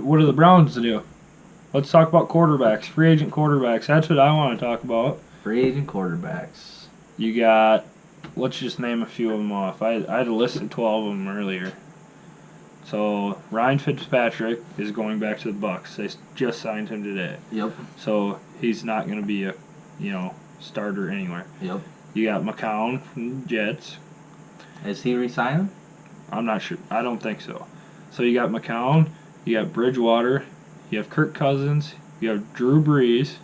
what do the Browns do? Let's talk about quarterbacks, free agent quarterbacks. That's what I want to talk about. Free agent quarterbacks. You got, let's just name a few of them off. I had listed 12 of them earlier. So Ryan Fitzpatrick is going back to the Bucs. They just signed him today. Yep. So he's not going to be a, starter anywhere. Yep. You got McCown from the Jets. Is he re-signing? I'm not sure. I don't think so. So you got McCown, you got Bridgewater, you have Kirk Cousins, you have Drew Brees,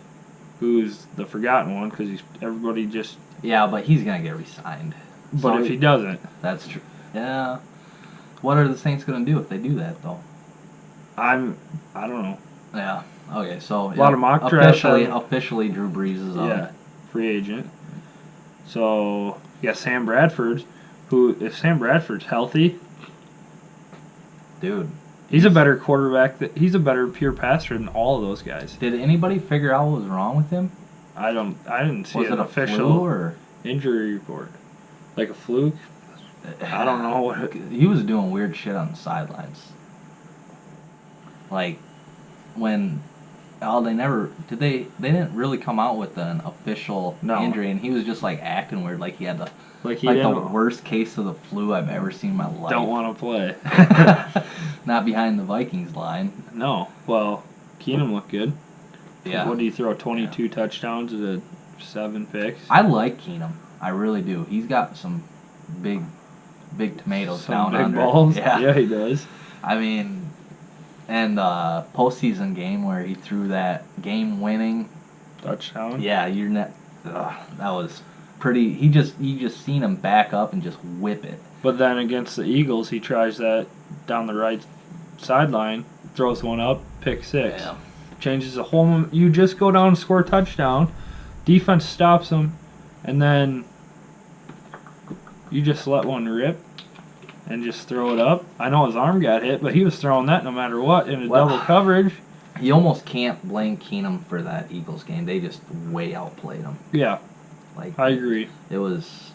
who's the forgotten one because everybody just. Yeah, but he's gonna get re-signed. But if he doesn't, that's true. Yeah. What are the Saints gonna do if they do that though? I don't know. Yeah. Okay. So a lot of mock drafts. Officially, Drew Brees is on. Yeah, free agent. So you got Sam Bradford, who if Sam Bradford's healthy, dude. He's a better quarterback. He's a better pure passer than all of those guys. Did anybody figure out what was wrong with him? I didn't see an official flu or injury report. Like a fluke? I don't know what. He was doing weird shit on the sidelines. Like when they didn't really come out with an official injury, and he was just like acting weird, like he had the worst case of the flu I've ever seen in my life. Don't want to play. Not behind the Vikings line. No. Well, Keenum looked good. Yeah. What did he throw? 22 touchdowns to 7 picks. I like Keenum. I really do. He's got some big tomatoes down under. Balls. Yeah, he does. I mean, and the postseason game where he threw that game-winning touchdown. Yeah, that was pretty. You just seen him back up and just whip it. But then against the Eagles, he tries that down the right sideline, throws one up, pick 6. Yeah. Changes the whole. You just go down and score a touchdown. Defense stops him, and then you just let one rip and just throw it up. I know his arm got hit, but he was throwing that no matter what in a double coverage. You almost can't blame Keenum for that Eagles game. They just way outplayed him. Yeah, I agree. It was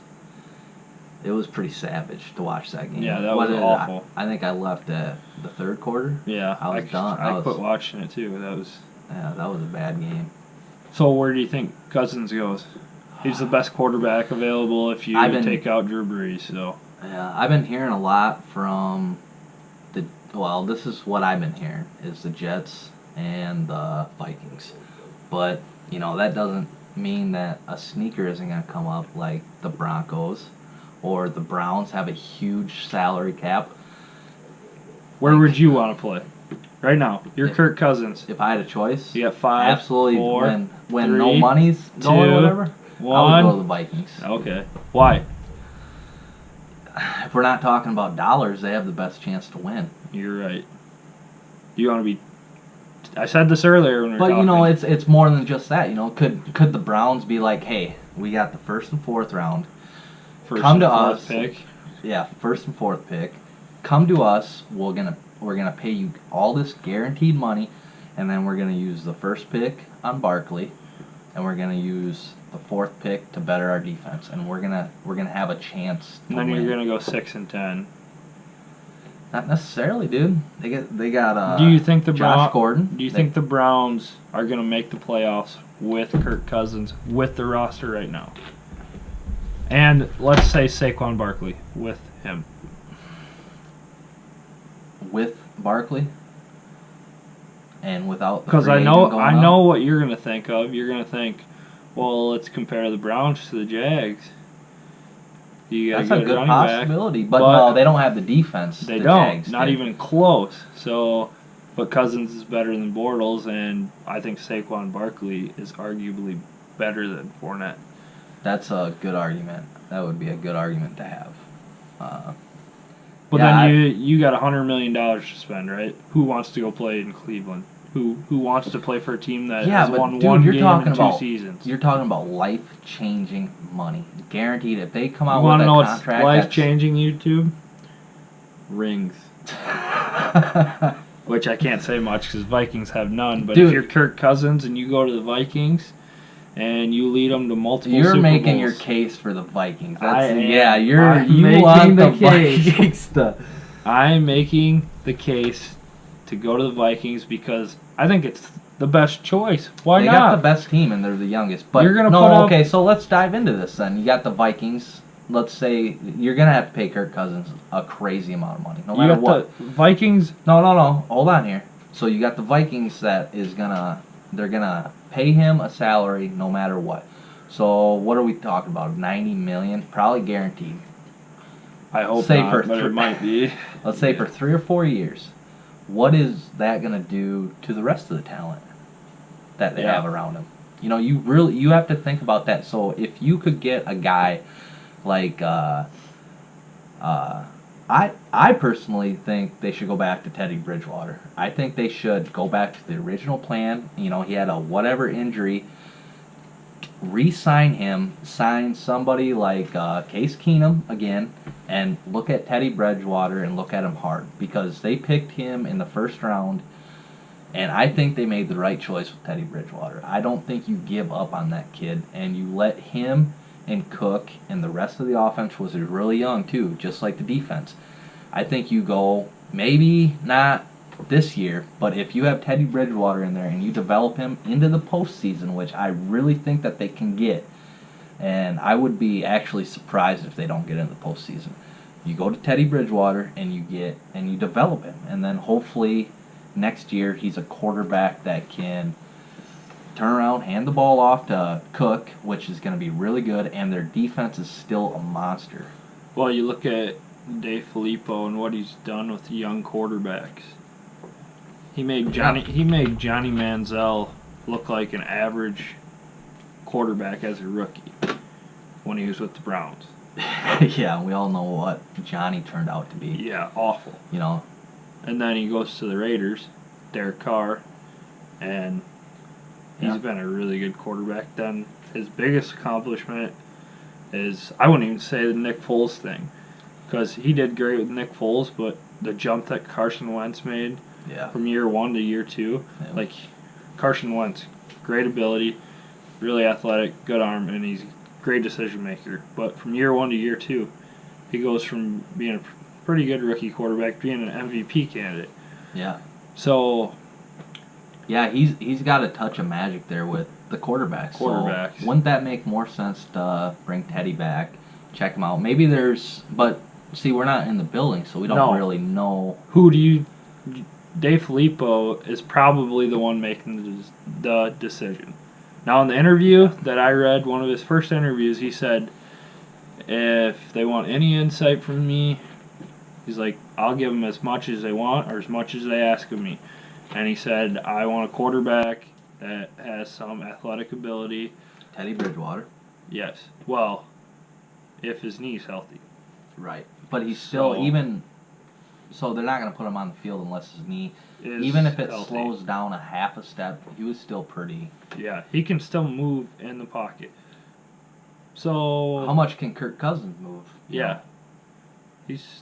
pretty savage to watch that game. Yeah, that was awful. I think I left at the third quarter. Yeah, I was done. I quit watching it too. That was a bad game. So where do you think Cousins goes? He's the best quarterback available if you take out Drew Brees. So yeah, I've been hearing a lot from this is what I've been hearing is the Jets and the Vikings, but that doesn't mean that a sneaker isn't going to come up like the Broncos or the Browns have a huge salary cap. Where would you want to play? Right now, you're Kirk Cousins. If I had a choice, you got 5, absolutely. 4, when 3, no money's going, 2, whatever. 1. I would go to the Vikings. Okay. Why? If we're not talking about dollars, they have the best chance to win. You're right. You want to be. I said this earlier when we were talking. It's more than just that. Could the Browns be like, hey, we got the 1st and 4th round. Come to us. Pick. Yeah, 1st and 4th pick. Come to us. We're gonna pay you all this guaranteed money, and then we're gonna use the 1st pick on Barkley, and we're gonna use the 4th pick to better our defense, and we're gonna have a chance. And then you're gonna go 6 and 10. Not necessarily, dude. They got. Do you think Josh Gordon? Do you think the Browns are gonna make the playoffs with Kirk Cousins with the roster right now? And let's say Saquon Barkley with him. With Barkley? And without the Because I know what you're going to think of. You're going to think, well, let's compare the Browns to the Jags. You got That's a good possibility. But no, they don't have the defense. They don't. Not even close. So, but Cousins is better than Bortles, and I think Saquon Barkley is arguably better than Fournette. That's a good argument. That would be a good argument to have. But then you got $100 million to spend, right? Who wants to go play in Cleveland? Who wants to play for a team that has won one game in 2 seasons? You're talking about life-changing money, guaranteed. If they come out with a You contract, want to know what's life-changing? YouTube rings, which I can't say much because Vikings have none. But if you're Kirk Cousins and you go to the Vikings and you lead them to multiple Super Bowls. You're making your case for the Vikings. I'm making the case. I'm making the case to go to the Vikings because I think it's the best choice. Why They not? got the best team and they're the youngest. But You're gonna no, put up- okay, so let's dive into this then. You got the Vikings. Let's say you're gonna have to pay Kirk Cousins a crazy amount of money, no You matter got what. the Vikings. No. Hold on here. So you got the Vikings they're gonna pay him a salary no matter what. So what are we talking about? 90 million, probably guaranteed. I hope Say not, for but it might be. Let's say for 3 or 4 years. What is that gonna do to the rest of the talent that they Yeah. have around him? You know, you have to think about that. So if you could get a guy like I personally think they should go back to Teddy Bridgewater. I think they should go back to the original plan. You know, he had a whatever injury. Re-sign him, sign somebody like Case Keenum again, and look at Teddy Bridgewater and look at him hard because they picked him in the first round, and I think they made the right choice with Teddy Bridgewater. I don't think you give up on that kid and you let him and Cook and the rest of the offense was really young too, just like the defense. I think you go maybe not this year, but if you have Teddy Bridgewater in there and you develop him into the postseason, which I really think that they can get, and I would be actually surprised if they don't get into the postseason. You go to Teddy Bridgewater and you develop him, and then hopefully next year he's a quarterback that can turn around, hand the ball off to Cook, which is going to be really good, and their defense is still a monster. Well, you look at Dave Filippo and what he's done with young quarterbacks. He made Johnny Manziel look like an average quarterback as a rookie when he was with the Browns. Yeah, we all know what Johnny turned out to be. Yeah, awful. You know, And then he goes to the Raiders, Derek Carr, and he's been a really good quarterback. Then his biggest accomplishment is, I wouldn't even say the Nick Foles thing, because he did great with Nick Foles, but the jump that Carson Wentz made from year 1 to year 2, like Carson Wentz, great ability, really athletic, good arm, and he's a great decision maker. But from year 1 to year 2, he goes from being a pretty good rookie quarterback to being an MVP candidate. Yeah. So yeah, he's got a touch of magic there with the quarterbacks. So wouldn't that make more sense to bring Teddy back, check him out? Maybe but see, we're not in the building, so we don't really know. Who do you? Dave Filippo is probably the one making the decision. Now, in the interview that I read, one of his first interviews, he said, if they want any insight from me, he's like, I'll give them as much as they want or as much as they ask of me. And he said, I want a quarterback that has some athletic ability. Teddy Bridgewater. Yes. Well, if his knee's healthy. Right. But he's still So they're not going to put him on the field unless his knee, is even if it healthy. slows down a half a step, he was still pretty. Yeah, he can still move in the pocket. So how much can Kirk Cousins move? Yeah, he's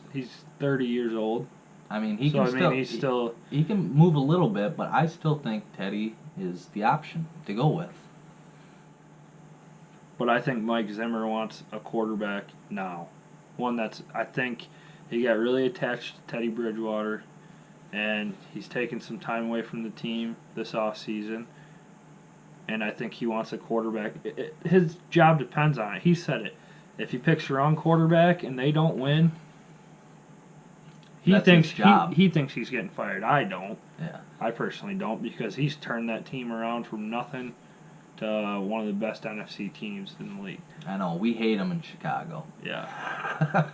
30 years old. I mean, he can move a little bit, but I still think Teddy is the option to go with. But I think Mike Zimmer wants a quarterback now, one that's I think. He got really attached to Teddy Bridgewater, and he's taken some time away from the team this offseason. And I think he wants a quarterback. His job depends on it. He said it. If he picks the wrong quarterback and they don't win, he thinks he's getting fired. I don't. Yeah. I personally don't, because he's turned that team around from nothing to one of the best NFC teams in the league. I know. We hate him in Chicago. Yeah.